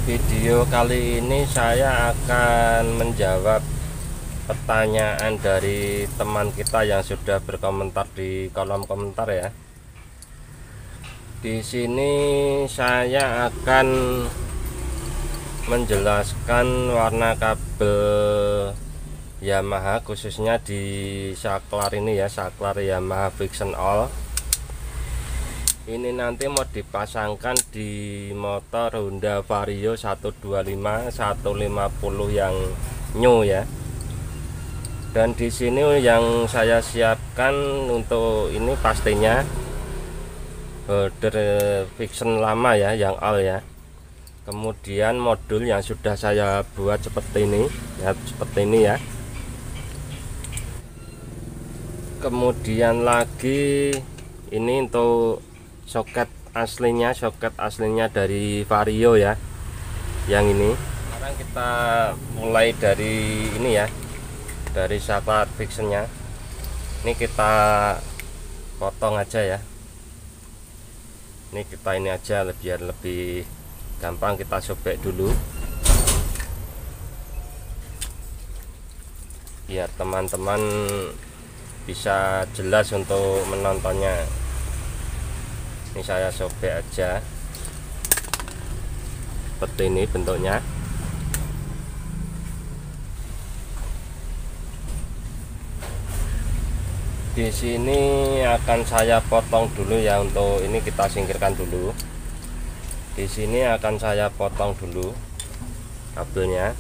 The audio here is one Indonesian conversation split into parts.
Video kali ini saya akan menjawab pertanyaan dari teman kita yang sudah berkomentar di kolom komentar ya. Di sini saya akan menjelaskan warna kabel Yamaha, khususnya di saklar ini ya, saklar Yamaha Friction All. Ini nanti mau dipasangkan di motor Honda Vario 125 150 yang new ya. Dan di sini yang saya siapkan untuk ini pastinya holder friction lama ya, yang all ya. Kemudian modul yang sudah saya buat seperti ini ya, seperti ini ya. Kemudian lagi ini untuk soket aslinya dari Vario ya, yang ini. Sekarang kita mulai dari ini ya, dari saklar frictionnya. Ini kita potong aja ya, ini kita ini aja biar lebih gampang. Kita sobek dulu biar teman-teman bisa jelas untuk menontonnya. Ini saya sobek aja seperti ini bentuknya. Di sini akan saya potong dulu ya, untuk ini kita singkirkan dulu. Di sini akan saya potong dulu kabelnya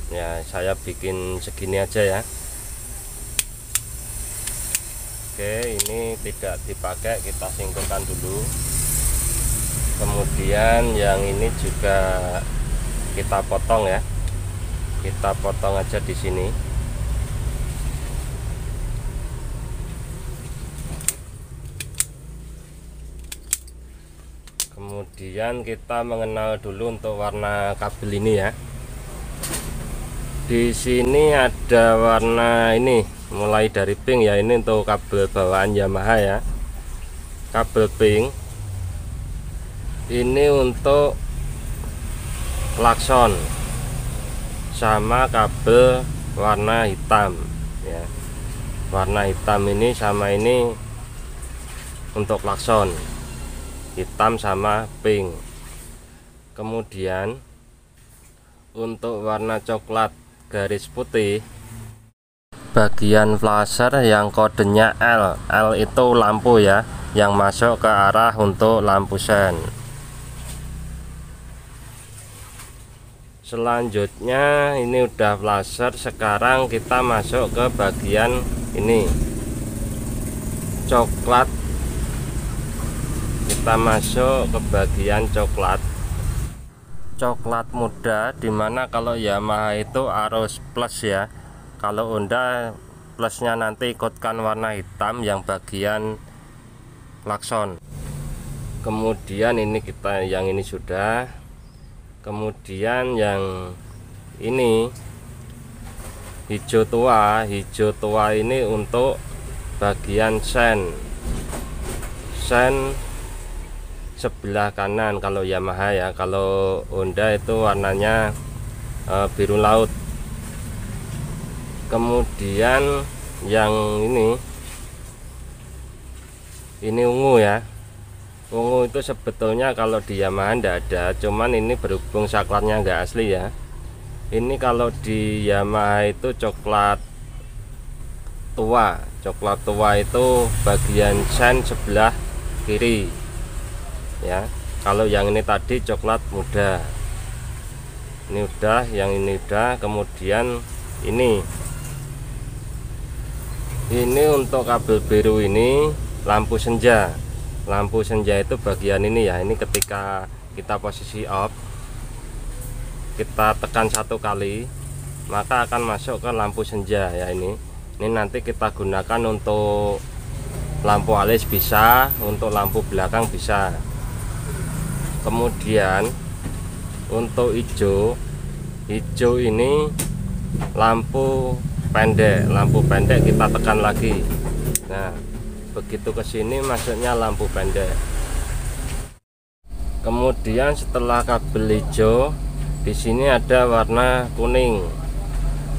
ya, saya bikin segini aja ya. Oke, ini tidak dipakai, kita singkirkan dulu. Kemudian yang ini juga kita potong ya, kita potong aja di sini. Kemudian kita mengenal dulu untuk warna kabel ini ya. Di sini ada warna ini, mulai dari pink ya, ini untuk kabel bawaan Yamaha ya, kabel pink. Ini untuk klakson, sama kabel warna hitam ya, warna hitam ini sama ini untuk klakson, hitam sama pink. Kemudian untuk warna coklat garis putih, bagian flasher yang kodenya L. L itu lampu ya, yang masuk ke arah untuk lampu sen. Selanjutnya ini udah flasher, sekarang kita masuk ke bagian ini coklat. Kita masuk ke bagian coklat muda, dimana kalau Yamaha itu arus plus ya, kalau Honda plusnya nanti ikutkan warna hitam yang bagian klakson. Kemudian ini kita yang ini sudah. Kemudian yang ini hijau tua ini untuk bagian sen sebelah kanan kalau Yamaha ya. Kalau Honda itu warnanya biru laut. Kemudian yang ini ungu ya. Ungu itu sebetulnya kalau di Yamaha ndak ada, cuman ini berhubung saklarnya nggak asli ya. Ini kalau di Yamaha itu coklat tua itu bagian sen sebelah kiri ya. Kalau yang ini tadi coklat muda. Ini udah, yang ini udah. Kemudian ini untuk kabel biru ini lampu senja. Lampu senja itu bagian ini ya. Ini ketika kita posisi off, kita tekan satu kali, maka akan masuk ke lampu senja ya. Ini nanti kita gunakan untuk lampu alis bisa, untuk lampu belakang bisa. Kemudian untuk hijau ini lampu pendek kita tekan lagi. Nah, begitu ke sini masuknya lampu pendek. Kemudian setelah kabel hijau, di sini ada warna kuning.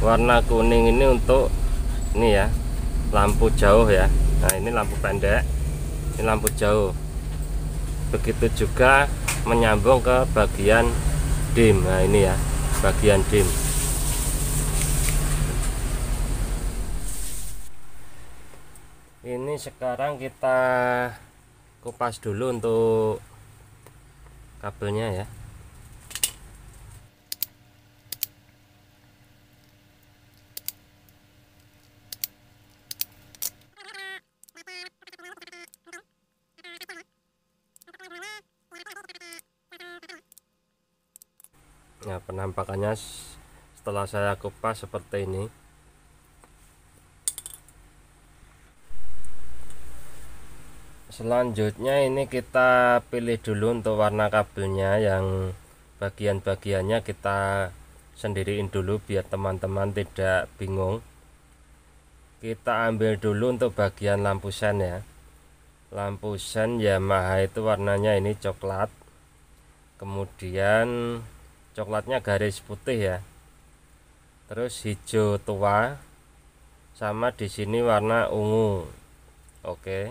Warna kuning ini untuk ini ya, lampu jauh ya. Nah, ini lampu pendek, ini lampu jauh. Begitu juga menyambung ke bagian dim. Nah, ini ya, bagian dim. Ini sekarang kita kupas dulu untuk kabelnya ya. Nah, penampakannya setelah saya kupas seperti ini. Selanjutnya ini kita pilih dulu untuk warna kabelnya, yang bagian-bagiannya kita sendiriin dulu biar teman-teman tidak bingung. Kita ambil dulu untuk bagian lampu sen ya. Lampu sen Yamaha itu warnanya ini coklat, kemudian coklatnya garis putih ya, terus hijau tua, sama di sini warna ungu. Oke,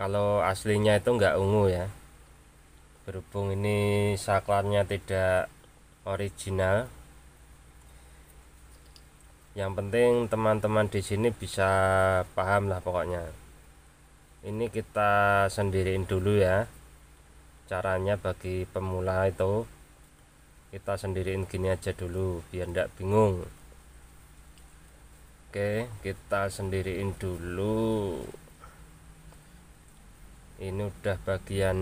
kalau aslinya itu enggak ungu ya, berhubung ini saklarnya tidak original. Yang penting teman-teman di sini bisa paham lah pokoknya. Ini kita sendiriin dulu ya, caranya bagi pemula itu kita sendiriin gini aja dulu biar enggak bingung. Oke, kita sendiriin dulu. Ini udah bagian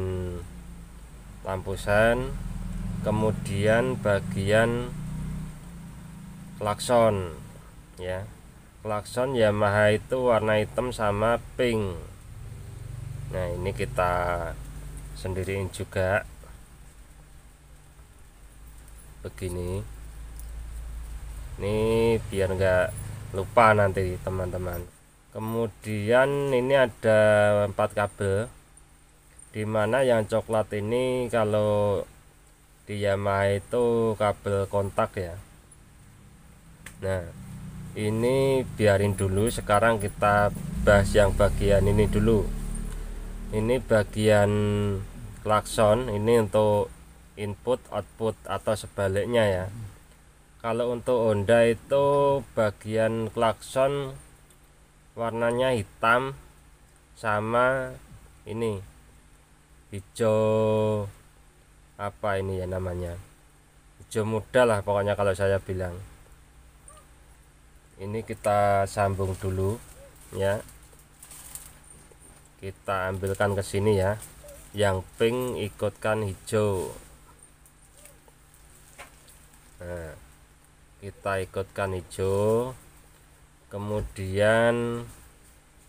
lampu sen, kemudian bagian klakson ya. Klakson Yamaha itu warna hitam sama pink. Nah, ini kita sendiriin juga begini. Ini biar enggak lupa nanti teman-teman. Kemudian ini ada 4 kabel, dimana yang coklat ini kalau di Yamaha itu kabel kontak ya. Nah, ini biarin dulu. Sekarang kita bahas yang bagian ini dulu. Ini bagian klakson, ini untuk input output atau sebaliknya ya. Kalau untuk Honda itu bagian klakson warnanya hitam sama ini hijau, apa ini ya namanya, hijau muda lah pokoknya kalau saya bilang. Ini kita sambung dulu ya, kita ambilkan ke sini ya, yang pink ikutkan hijau. Nah, kita ikutkan hijau, kemudian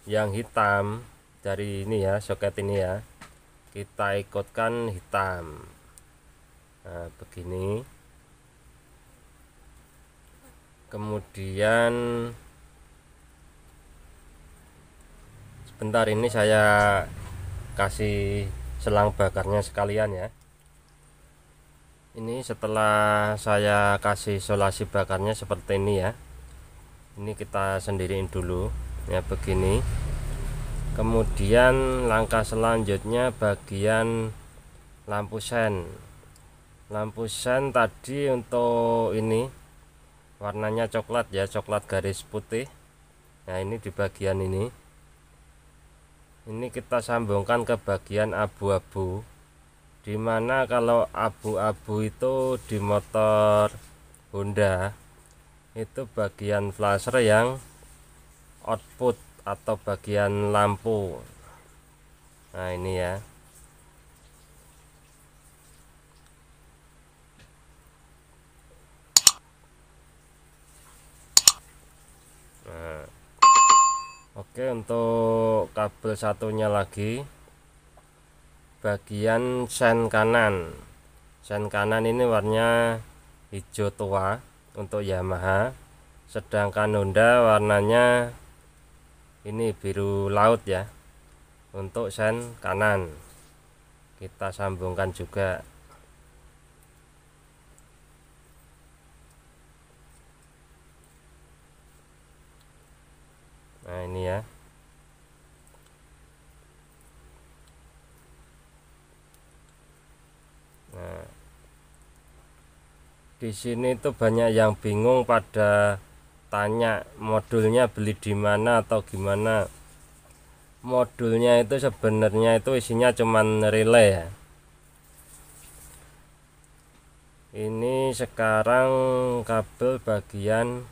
yang hitam dari ini ya, soket ini ya, kita ikutkan hitam. Nah, begini. Kemudian sebentar, ini saya kasih selang bakarnya sekalian ya. Ini setelah saya kasih isolasi bakarnya seperti ini ya. Ini kita sendiriin dulu ya, begini. Kemudian langkah selanjutnya bagian lampu sen. Lampu sen tadi untuk ini warnanya coklat ya, coklat garis putih. Nah, ini di bagian ini kita sambungkan ke bagian abu-abu, dimana kalau abu-abu itu di motor Honda itu bagian flasher yang output atau bagian lampu. Nah, ini ya. Nah, oke, untuk kabel satunya lagi bagian sen kanan. Sen kanan ini warnanya hijau tua untuk Yamaha, sedangkan Honda warnanya ini biru laut ya untuk sen kanan. kita sambungkan juga. Nah ini ya. Nah, di sini tuh banyak yang bingung pada tanya modulnya beli di mana atau gimana. Modulnya itu sebenarnya itu isinya cuman relay ya. Ini sekarang kabel bagian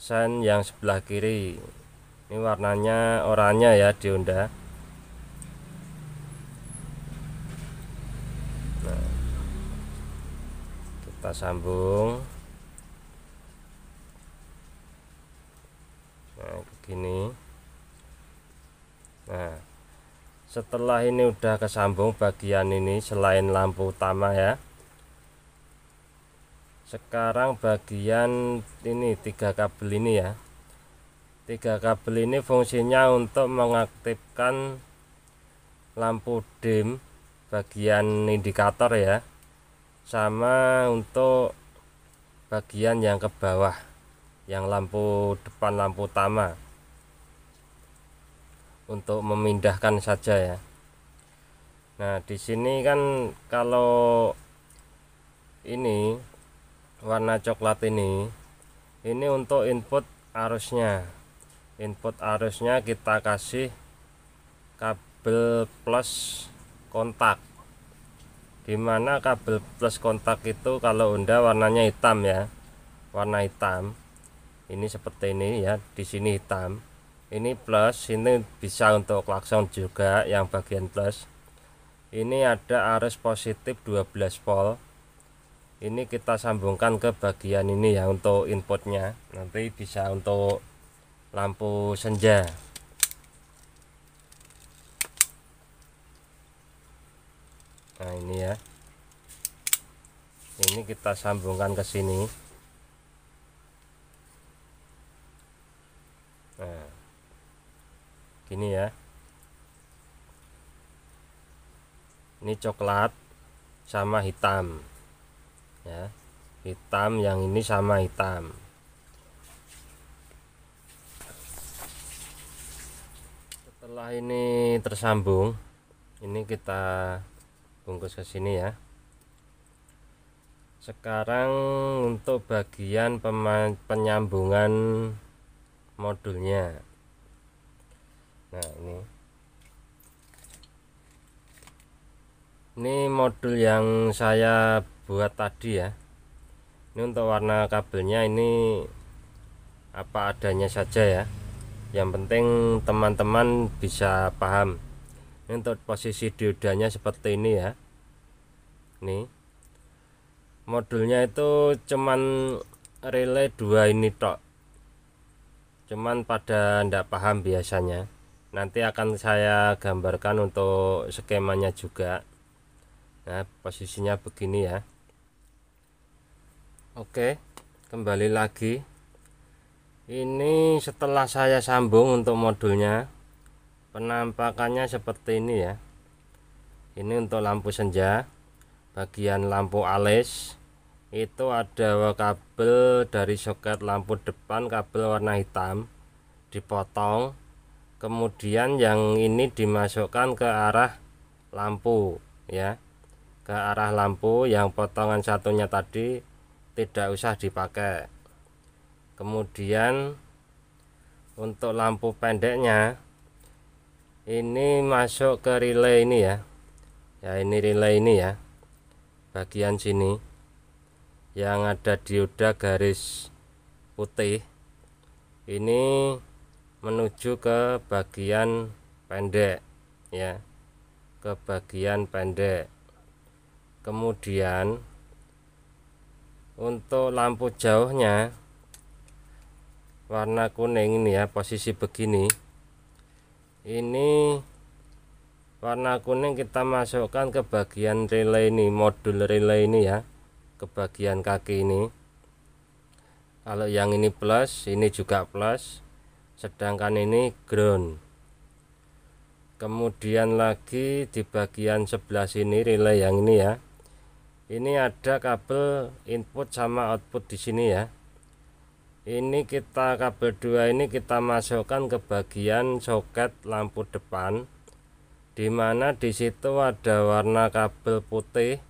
sen yang sebelah kiri. Ini warnanya oranye ya di Honda. Nah, kita sambung. Nah, begini. Nah, setelah ini udah kesambung bagian ini selain lampu utama ya. Sekarang bagian ini 3 kabel ini ya. 3 kabel ini fungsinya untuk mengaktifkan lampu dim bagian indikator ya, sama untuk bagian yang ke bawah yang lampu depan lampu utama, untuk memindahkan saja ya. Nah di sini kan kalau ini warna coklat ini untuk input arusnya. Input arusnya kita kasih kabel plus kontak, dimana kabel plus kontak itu kalau Honda warnanya hitam ya, warna hitam. Ini seperti ini ya, di sini hitam. Ini plus, ini bisa untuk klakson juga yang bagian plus. Ini ada arus positif 12 volt. Ini kita sambungkan ke bagian ini ya untuk inputnya. Nanti bisa untuk lampu senja. Nah ini ya. Ini kita sambungkan ke sini. Nah, gini ya. Ini coklat sama hitam ya, hitam yang ini sama hitam. Setelah ini tersambung, ini kita bungkus ke sini ya. Sekarang untuk bagian penyambungan modulnya. Nah ini modul yang saya buat tadi ya. Ini untuk warna kabelnya ini apa adanya saja ya. Yang penting teman-teman bisa paham. Ini untuk posisi diodanya seperti ini ya. Nih modulnya itu cuman relay 2 ini tok. Cuman pada ndak paham biasanya. Nanti akan saya gambarkan untuk skemanya juga. Nah posisinya begini ya. Oke, kembali lagi. Ini setelah saya sambung untuk modulnya, penampakannya seperti ini ya. Ini untuk lampu senja. Bagian lampu alis itu ada kabel dari soket lampu depan, kabel warna hitam dipotong, kemudian yang ini dimasukkan ke arah lampu ya, ke arah lampu. Yang potongan satunya tadi tidak usah dipakai. Kemudian untuk lampu pendeknya ini masuk ke relay ini ya. Ya ini relay ini ya, bagian sini yang ada dioda garis putih ini menuju ke bagian pendek ya, ke bagian pendek. Kemudian untuk lampu jauhnya warna kuning ini ya, posisi begini. Ini warna kuning kita masukkan ke bagian relay ini, modul relay ini ya, ke bagian kaki ini. Kalau yang ini plus, ini juga plus, sedangkan ini ground. Kemudian lagi di bagian sebelah sini relay yang ini ya, ini ada kabel input sama output di sini ya. Ini kita kabel 2 ini kita masukkan ke bagian soket lampu depan, dimana di situ ada warna kabel putih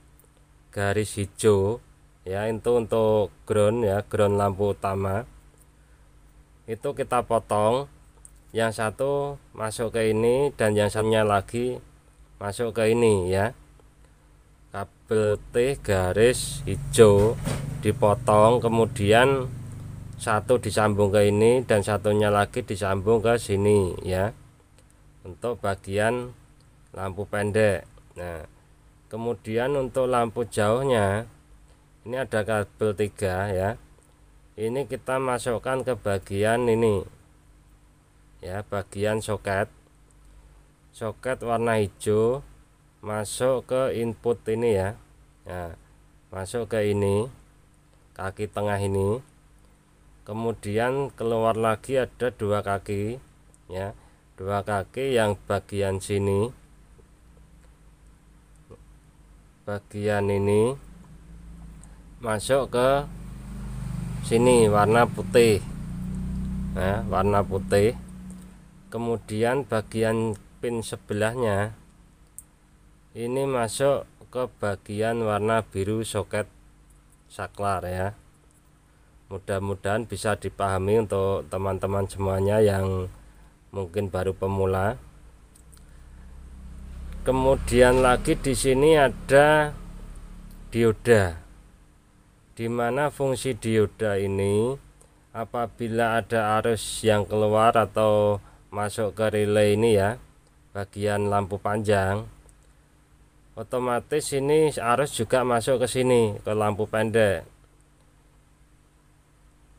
garis hijau ya, itu untuk ground ya, ground lampu utama. Itu kita potong, yang satu masuk ke ini dan yang satunya lagi masuk ke ini ya. Kabel putih garis hijau dipotong, kemudian satu disambung ke ini dan satunya lagi disambung ke sini ya, untuk bagian lampu pendek. Nah, kemudian untuk lampu jauhnya ini ada kabel 3 ya, ini kita masukkan ke bagian ini ya, bagian soket warna hijau, masuk ke input ini ya. Nah, masuk ke ini kaki tengah ini, kemudian keluar lagi ada 2 kaki ya, 2 kaki yang bagian sini, bagian ini masuk ke sini warna putih. Nah, warna putih. Kemudian bagian pin sebelahnya ini masuk ke bagian warna biru soket saklar ya. Mudah-mudahan bisa dipahami untuk teman-teman semuanya yang mungkin baru pemula. Kemudian lagi di sini ada dioda, dimana fungsi dioda ini apabila ada arus yang keluar atau masuk ke relay ini ya, bagian lampu panjang, otomatis ini arus juga masuk ke sini, ke lampu pendek.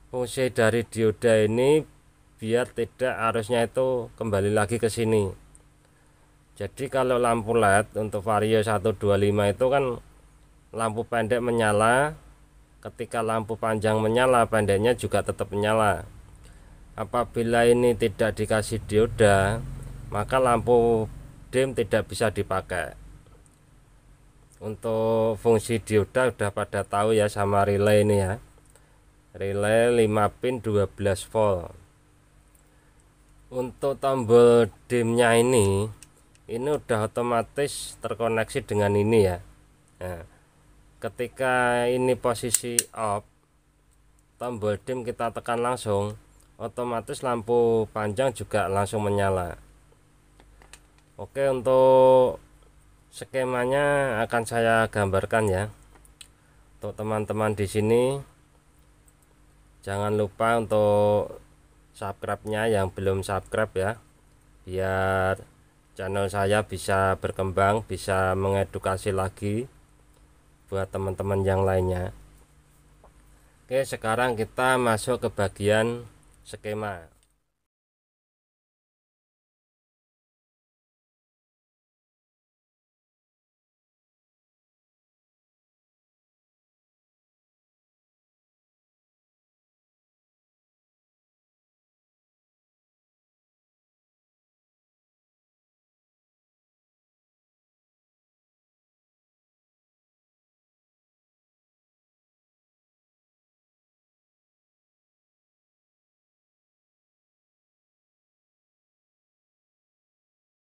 Fungsi dari dioda ini biar tidak arusnya itu kembali lagi ke sini. Jadi kalau lampu LED untuk Vario 125 itu kan lampu pendek menyala, ketika lampu panjang menyala, pendeknya juga tetap menyala. Apabila ini tidak dikasih dioda, maka lampu dim tidak bisa dipakai. Untuk fungsi dioda udah pada tahu ya sama relay ini ya. Relay 5 pin 12 volt. Untuk tombol dimnya ini udah otomatis terkoneksi dengan ini ya. Nah, ketika ini posisi off, tombol dim kita tekan langsung, otomatis lampu panjang juga langsung menyala. Oke, untuk skemanya akan saya gambarkan ya. Untuk teman-teman di sini jangan lupa untuk subscribe-nya yang belum subscribe ya, biar channel saya bisa berkembang, bisa mengedukasi lagi buat teman-teman yang lainnya. Oke, sekarang kita masuk ke bagian skema.